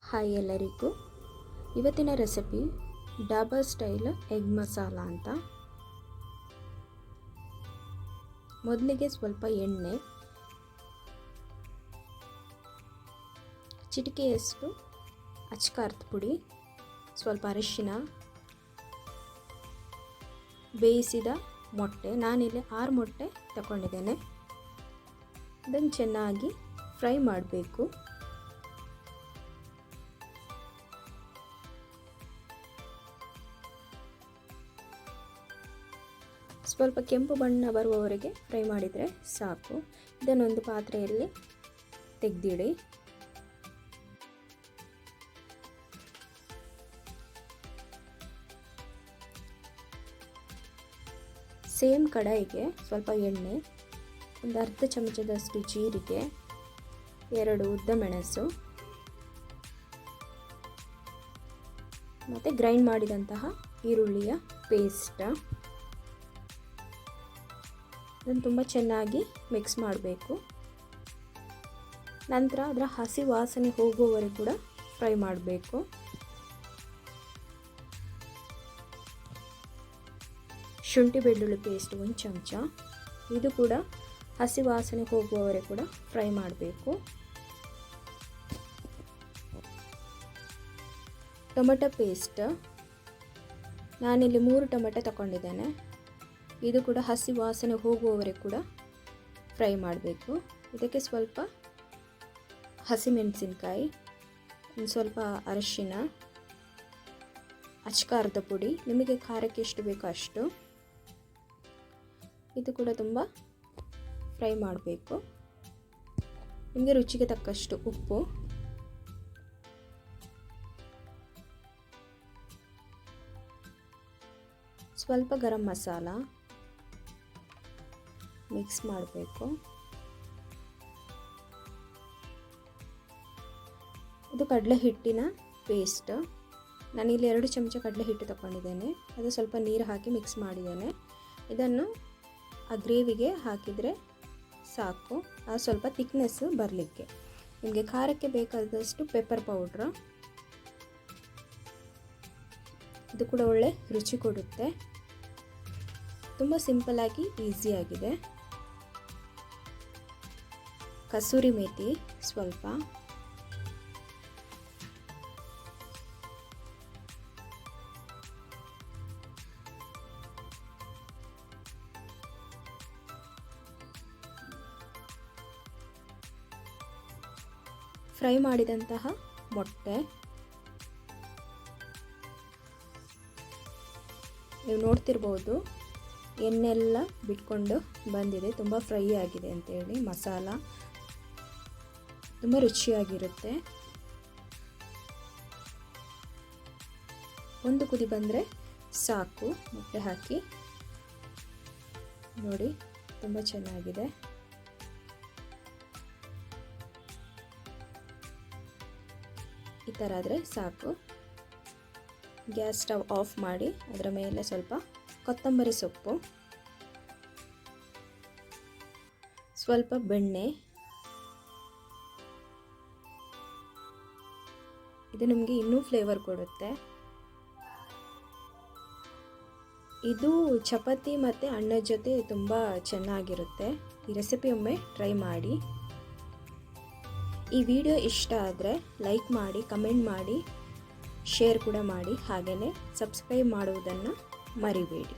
Hi ಎಲ್ಲರಿಗೂ. ಇವತ್ತಿನ recipe dhaba style egg masala ಅಂತ. ಮೊದಲಿಗೆ ಸ್ವಲ್ಪ ಎಣ್ಣೆ, ಚಿಟಿಕೆಯಷ್ಟು ಅಚ್ಕಾರದ ಪುಡಿ, ಸ್ವಲ್ಪ ಅರಿಶಿನ, ಬೇಯಿಸಿದ ಮೊಟ್ಟೆ. ನಾನಿಲ್ಲಿ 6 ಮೊಟ್ಟೆ ತಗೊಂಡಿದ್ದೇನೆ. ಇದನ್ನು ಚೆನ್ನಾಗಿ ಫ್ರೈ ಮಾಡಬೇಕು. ಸ್ವಲ್ಪ ಕೆಂಪು ಬಣ್ಣ ಬರುವವರೆಗೆ ಫ್ರೈ ಮಾಡಿದರೆ ಸಾಕು. ಇದನ್ನೊಂದು ಪಾತ್ರೆಯಲ್ಲಿ ತೆಗೆದಿಡಿ. ಸೇಮ್ ಕಡಾಯಿಗೆ ಸ್ವಲ್ಪ ಎಣ್ಣೆ, ಒಂದು ಅರ್ಧ ಚಮಚದಷ್ಟು ಜೀರಿಗೆ, 2 ಉದ್ದ ಮೆಣಸು ಮತ್ತು ಗ್ರೈಂಡ್ ಮಾಡಿದಂತಹ ಈರುಳ್ಳಿಯ ಪೇಸ್ಟ್. ಇದನ್ನು ತುಂಬ ಚೆನ್ನಾಗಿ ಮಿಕ್ಸ್ ಮಾಡಬೇಕು. ನಂತರ ಅದರ ಹಸಿ ವಾಸನೆ ಹೋಗುವವರೆಗೂ ಕೂಡ ಫ್ರೈ ಮಾಡಬೇಕು. ಶುಂಠಿ ಬೆಳ್ಳುಳ್ಳಿ ಪೇಸ್ಟ್ 1 ಚಮಚ, ಇದು ಕೂಡ ಹಸಿ ವಾಸನೆ ಹೋಗುವವರೆಗೂ ಕೂಡ ಫ್ರೈ ಮಾಡಬೇಕು. ಟೊಮೆಟೊ ಪೇಸ್ಟ್, ನಾನಿಲ್ಲಿ 3 ಟೊಮೆಟೊ ತಗೊಂಡಿದ್ದೇನೆ. ಇದು ಕೂಡ ಹಸಿ ವಾಸನೆ ಹೋಗುವವರೆಗೂ ಕೂಡ ಫ್ರೈ ಮಾಡಬೇಕು. ಇದಕ್ಕೆ ಸ್ವಲ್ಪ ಹಸಿಮೆಣಸಿನಕಾಯಿ, ಒಂದು ಸ್ವಲ್ಪ ಅರಿಶಿನ, ಅಚ್ಕಾರದ ಪುಡಿ, ನಿಮಗೆ ಖಾರಕ್ಕೆ ಎಷ್ಟು ಬೇಕೋ ಅಷ್ಟು. ಇದು ಕೂಡ ತುಂಬ ಫ್ರೈ ಮಾಡಬೇಕು. ನಿಮಗೆ ರುಚಿಗೆ ತಕ್ಕಷ್ಟು ಉಪ್ಪು, ಸ್ವಲ್ಪ ಗರಂ ಮಸಾಲ ಮಿಕ್ಸ್ ಮಾಡಬೇಕು. ಇದು ಕಡಲೆ ಹಿಟ್ಟಿನ ಪೇಸ್ಟ್. ನಾನಿಲ್ಲಿ 2 ಚಮಚ ಕಡಲೆ ಹಿಟ್ಟು ತಗೊಂಡಿದ್ದೇನೆ. ಅದು ಸ್ವಲ್ಪ ನೀರು ಹಾಕಿ ಮಿಕ್ಸ್ ಮಾಡಿದ್ದೇನೆ. ಇದನ್ನು ಆ ಗ್ರೇವಿಗೆ ಹಾಕಿದರೆ ಸಾಕು, ಅದು ಸ್ವಲ್ಪ ಥಿಕ್ನೆಸ್ ಬರಲಿಕ್ಕೆ. ನಿಮಗೆ ಖಾರಕ್ಕೆ ಬೇಕಾದಷ್ಟು ಪೆಪ್ಪರ್ ಪೌಡ್ರ್, ಇದು ಕೂಡ ಒಳ್ಳೆ ರುಚಿ ಕೊಡುತ್ತೆ. ತುಂಬ ಸಿಂಪಲ್ಲಾಗಿ ಈಸಿಯಾಗಿದೆ. ಕಸೂರಿ ಮೇಥಿ ಸ್ವಲ್ಪ, ಫ್ರೈ ಮಾಡಿದಂತಹ ಮೊಟ್ಟೆ. ನೀವು ನೋಡ್ತಿರ್ಬೋದು ಎಣ್ಣೆಲ್ಲ ಬಿಟ್ಕೊಂಡು ಬಂದಿದೆ, ತುಂಬ ಫ್ರೈ ಆಗಿದೆ ಅಂತೇಳಿ. ಮಸಾಲ ತುಂಬ ರುಚಿಯಾಗಿರುತ್ತೆ. ಒಂದು ಕುದಿ ಬಂದರೆ ಸಾಕು. ಮೊಟ್ಟೆ ಹಾಕಿ ನೋಡಿ, ತುಂಬ ಚೆನ್ನಾಗಿದೆ. ಈ ಥರ ಆದರೆ ಸಾಕು. ಗ್ಯಾಸ್ ಸ್ಟವ್ ಆಫ್ ಮಾಡಿ ಅದರ ಮೇಲೆ ಸ್ವಲ್ಪ ಕೊತ್ತಂಬರಿ ಸೊಪ್ಪು, ಸ್ವಲ್ಪ ಬೆಣ್ಣೆ. ಇದು ನಿಮಗೆ ಇನ್ನೂ ಫ್ಲೇವರ್ ಕೊಡುತ್ತೆ. ಇದು ಚಪಾತಿ ಮತ್ತು ಅನ್ನದ ಜೊತೆ ತುಂಬ ಚೆನ್ನಾಗಿರುತ್ತೆ. ಈ ರೆಸಿಪಿ ಒಮ್ಮೆ ಟ್ರೈ ಮಾಡಿ. ಈ ವಿಡಿಯೋ ಇಷ್ಟ ಆದರೆ ಲೈಕ್ ಮಾಡಿ, ಕಮೆಂಟ್ ಮಾಡಿ, ಶೇರ್ ಕೂಡ ಮಾಡಿ. ಹಾಗೆಯೇ ಸಬ್ಸ್ಕ್ರೈಬ್ ಮಾಡುವುದನ್ನು ಮರಿಬೇಡಿ.